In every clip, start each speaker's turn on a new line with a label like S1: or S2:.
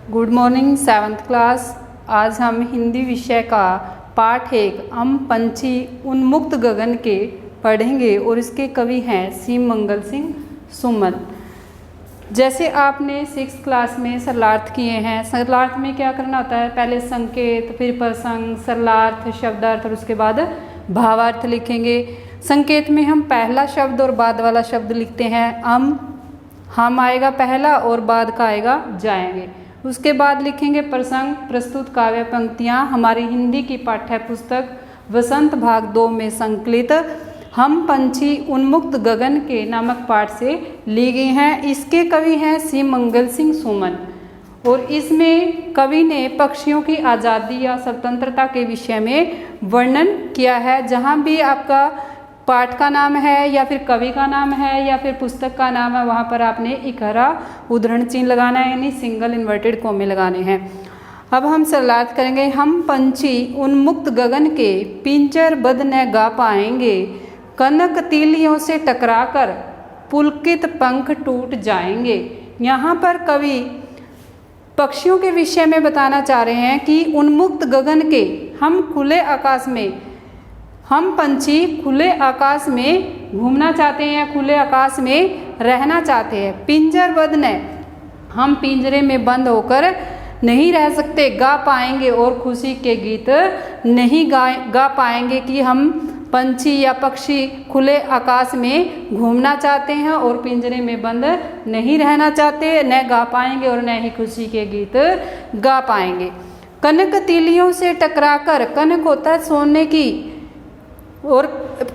S1: Good morning seventh class. आज हम हिंदी विषय का पाठ 1 हम पंछी उन्मुक्त गगन के पढ़ेंगे और इसके कवि हैं सीम मंगल सिंह सुमन। जैसे आपने 6th क्लास में सरलार्थ किए हैं, सरलार्थ में क्या करना होता है, पहले संकेत, फिर प्रसंग, सरलार्थ, शब्दार्थ और उसके बाद भावार्थ लिखेंगे। संकेत में हम पहला शब्द और बाद वाला शब्द लिखते हैं। हम आएगा पहला और बाद का आएगा जाएंगे। उसके बाद लिखेंगे प्रसंग, प्रस्तुत काव्य पंक्तियाँ हमारी हिंदी की पाठ्य पुस्तक वसंत भाग 2 में संकलित हम पंछी उन्मुक्त गगन के नामक पाठ से ली गई हैं। इसके कवि हैं सीम मंगल सिंह सुमन और इसमें कवि ने पक्षियों की आज़ादी या स्वतंत्रता के विषय में वर्णन किया है। जहाँ भी आपका पाठ का नाम है या फिर कवि का नाम है या फिर पुस्तक का नाम है, वहाँ पर आपने इकहरा उद्धरण चिन्ह लगाना है, यानी सिंगल इन्वर्टेड कॉमे लगाने हैं। अब हम सरलार्थ करेंगे। हम पंछी उन्मुक्त गगन के पिंजरबद्ध न गा पाएंगे, कनक तीलियों से टकराकर पुलकित पंख टूट जाएंगे। यहाँ पर कवि पक्षियों के विषय में बताना चाह रहे हैं कि उन्मुक्त गगन के हम पंछी खुले आकाश में घूमना चाहते हैं या खुले आकाश में रहना चाहते हैं। पिंजरबद्ध न, हम पिंजरे में बंद होकर नहीं रह सकते, गा पाएंगे और खुशी के गीत नहीं गा पाएंगे कि हम पंछी या पक्षी खुले आकाश में घूमना चाहते हैं और पिंजरे में बंद नहीं रहना चाहते, न गा पाएंगे और न ही खुशी के गीत गा पाएंगे। कनक तीलियों से टकराकर, कनक होता है सोने की, और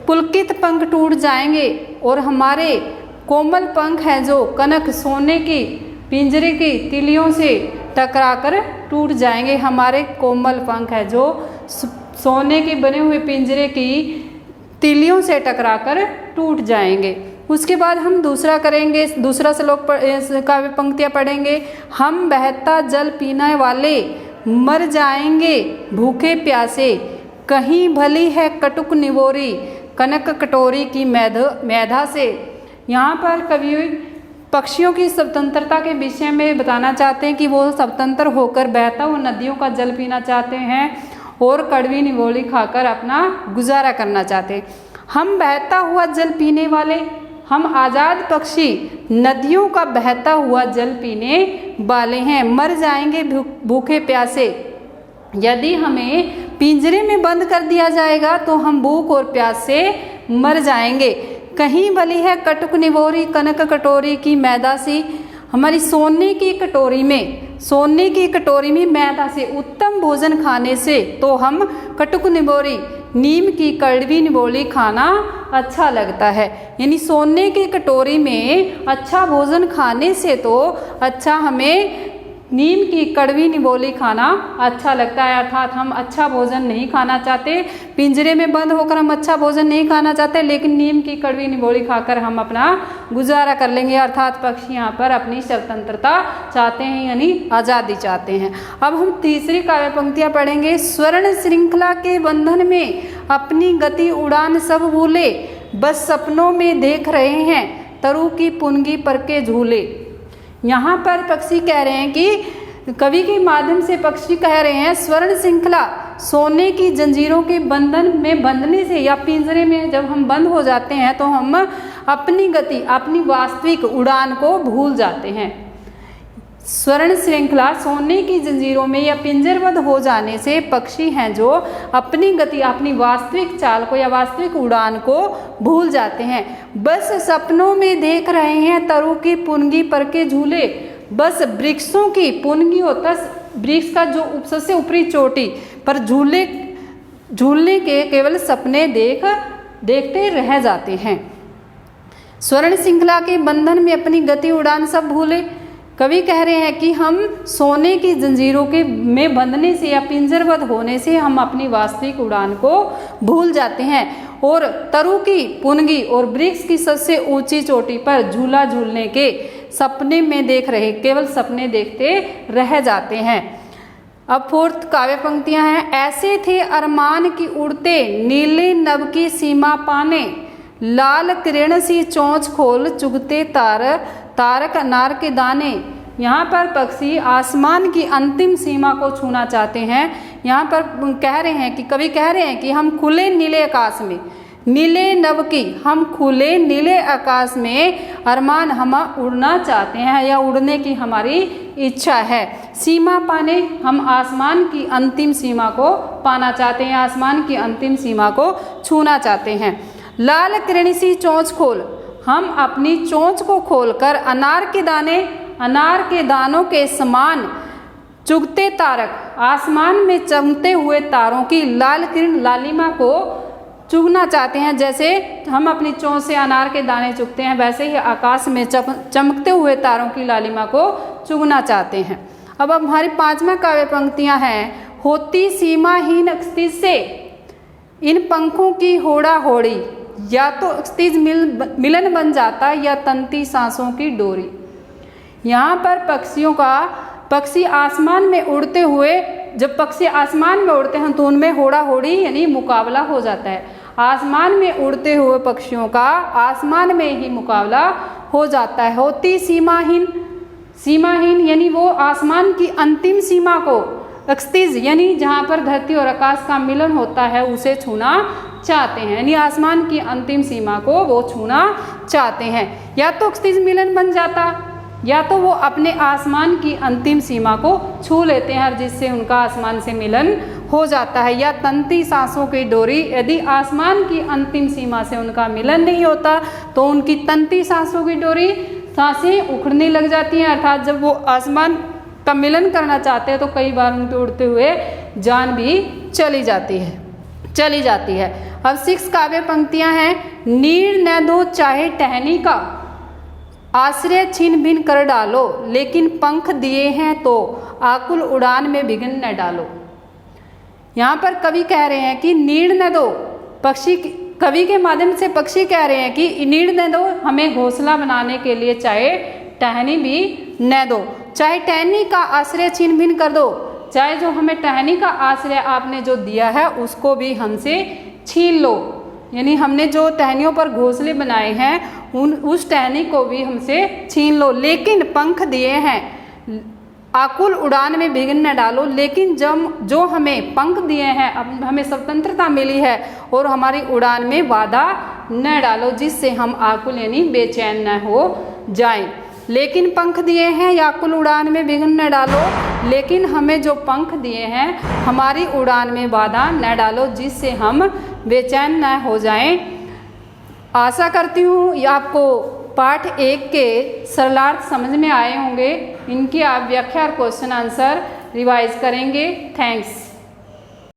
S1: पुलकित पंख टूट जाएंगे और हमारे कोमल पंख हैं जो कनक सोने की पिंजरे की तीलियों से टकराकर टूट जाएंगे। हमारे कोमल पंख है जो सोने के बने हुए पिंजरे की तीलियों से टकराकर टूट जाएंगे। उसके बाद हम दूसरा करेंगे, दूसरा श्लोक काव्य पंक्तियाँ पढ़ेंगे। हम बहता जल पीने वाले मर जाएंगे भूखे प्यासे, कहीं भली है कटुक निवोरी कनक कटोरी की मेधा से। यहाँ पर कवि पक्षियों की स्वतंत्रता के विषय में बताना चाहते हैं कि वो स्वतंत्र होकर बहता हुआ नदियों का जल पीना चाहते हैं और कड़वी निवोली खाकर अपना गुजारा करना चाहते हैं। हम बहता हुआ जल पीने वाले, हम आज़ाद पक्षी नदियों का बहता हुआ जल पीने वाले हैं, मर जाएंगे भूखे प्यासे। यदि हमें पिंजरे में बंद कर दिया जाएगा तो हम भूख और प्यास से मर जाएंगे। कहीं भली है कटुक निवोरी कनक कटोरी की मैदा सी, हमारी सोने की कटोरी में मैदा से उत्तम भोजन खाने से तो हम कटुक निवोरी नीम की कड़वी निवोली खाना अच्छा लगता है। यानी सोने की कटोरी में अच्छा भोजन खाने से तो अच्छा हमें नीम की कड़वी निवोली खाना अच्छा लगता है। अर्थात हम अच्छा भोजन नहीं खाना चाहते, पिंजरे में बंद होकर हम अच्छा भोजन नहीं खाना चाहते, लेकिन नीम की कड़वी निवोली खाकर हम अपना गुजारा कर लेंगे। अर्थात पक्षी यहाँ पर अपनी स्वतंत्रता चाहते हैं, यानी आज़ादी चाहते हैं। अब हम तीसरी काव्य पंक्तियाँ पढ़ेंगे। स्वर्ण श्रृंखला के बंधन में अपनी गति उड़ान सब भूले, बस सपनों में देख रहे हैं तरु की पुनगी पर के झूले। यहाँ पर पक्षी कह रहे हैं कि कवि के माध्यम से पक्षी कह रहे हैं स्वर्ण श्रृंखला, सोने की जंजीरों के बंधन में बंधने से या पिंजरे में जब हम बंद हो जाते हैं तो हम अपनी गति, अपनी वास्तविक उड़ान को भूल जाते हैं। स्वर्ण श्रृंखला, सोने की जंजीरों में या पिंजरबद्ध हो जाने से पक्षी हैं जो अपनी गति, अपनी वास्तविक चाल को या वास्तविक उड़ान को भूल जाते हैं। बस सपनों में देख रहे हैं तरु की पुनगी पर के झूले, बस वृक्षों की पुनगी होता वृक्ष का जो सबसे ऊपरी चोटी पर झूलने के केवल सपने देखते रह जाते हैं। स्वर्ण श्रृंखला के बंधन में अपनी गति उड़ान सब भूले। कवि कह रहे हैं कि हम सोने की जंजीरों के में बंधने से या पिंजरबद्ध होने से हम अपनी वास्तविक उड़ान को भूल जाते हैं और तरु की पुनगी और वृक्ष की सबसे ऊंची चोटी पर झूला झूलने के सपने में देख रहे, केवल सपने देखते रह जाते हैं। अब 4th काव्य पंक्तियां हैं। ऐसे थे अरमान की उड़ते नीले नभ की सीमा पाने, लाल किरण सी चोंच खोल चुगते तारक अनार के दाने, यहाँ पर पक्षी आसमान की अंतिम सीमा को छूना चाहते हैं। यहाँ पर कह रहे हैं कि कवि कह रहे हैं कि हम खुले नीले आकाश में, नीले नभ की, हम खुले नीले आकाश में अरमान हम उड़ना चाहते हैं या उड़ने की हमारी इच्छा है। सीमा पाने, हम आसमान की अंतिम सीमा को पाना चाहते हैं, आसमान की अंतिम सीमा को छूना चाहते हैं। लाल किरणी सी चोंच खोल, हम अपनी चोंच को खोलकर अनार के दानों के समान चुगते तारक, आसमान में चमकते हुए तारों की लाल किरण लालिमा को चुगना चाहते हैं। जैसे हम अपनी चोंच से अनार के दाने चुगते हैं, वैसे ही आकाश में चमकते हुए तारों की लालिमा को चुगना चाहते हैं। अब हमारी 5वां काव्य पंक्तियां हैं। होती सीमाहीन क्षितिज से इन पंखों की होड़ा होड़ी, या तो क्षितिज मिलन बन जाता या तंती सांसों की डोरी। यहाँ पर पक्षी आसमान में उड़ते हुए, जब पक्षी आसमान में उड़ते हैं तो उनमें होड़ा होड़ी यानी मुकाबला हो जाता है। आसमान में उड़ते हुए पक्षियों का आसमान में ही मुकाबला हो जाता है। होती सीमाहीन यानी वो आसमान की अंतिम सीमा को, क्षितिज यानी जहाँ पर धरती और आकाश का मिलन होता है उसे छूना चाहते हैं, यानी आसमान की अंतिम सीमा को वो छूना चाहते हैं। या तो क्षितिज मिलन बन जाता या तो वो अपने आसमान की अंतिम सीमा को छू लेते हैं जिससे उनका आसमान से मिलन हो जाता है। या तंती सांसों की डोरी, यदि आसमान की अंतिम सीमा से उनका मिलन नहीं होता तो उनकी तंती सांसों की डोरी, सांसें उखड़ने लग जाती हैं, अर्थात जब वो आसमान का मिलन करना चाहते हैं तो कई बार उनके उड़ते हुए जान भी चली जाती है। अब 6 काव्य पंक्तियां हैं। नीड़ न दो चाहे टहनी का, आश्रय छीन भिन कर डालो, लेकिन पंख दिए हैं तो आकुल उड़ान में विघ्न न डालो। यहाँ पर कवि कह रहे हैं कि नीड़ न दो, कवि के माध्यम से पक्षी कह रहे हैं कि नीड़ न दो, हमें घोंसला बनाने के लिए चाहे टहनी भी न दो, चाहे टहनी का आश्रय छीन भिन कर दो, चाहे जो हमें टहनी का आश्रय आपने जो दिया है उसको भी हमसे छीन लो, यानी हमने जो टहनियों पर घोंसले बनाए हैं उस टहनी को भी हमसे छीन लो, लेकिन पंख दिए हैं, आकुल उड़ान में विघ्न न डालो। लेकिन जब जो हमें पंख दिए हैं, अब हमें स्वतंत्रता मिली है और हमारी उड़ान में बाधा न डालो जिससे हम आकुल यानी बेचैन न हो जाएं। लेकिन पंख दिए हैं या आकुल उड़ान में विघ्न न डालो, लेकिन हमें जो पंख दिए हैं हमारी उड़ान में बाधा न डालो जिससे हम बेचैन न हो जाएं। आशा करती हूँ ये आपको पाठ 1 के सरलार्थ समझ में आए होंगे। इनकी आप व्याख्या और क्वेश्चन आंसर रिवाइज करेंगे। थैंक्स।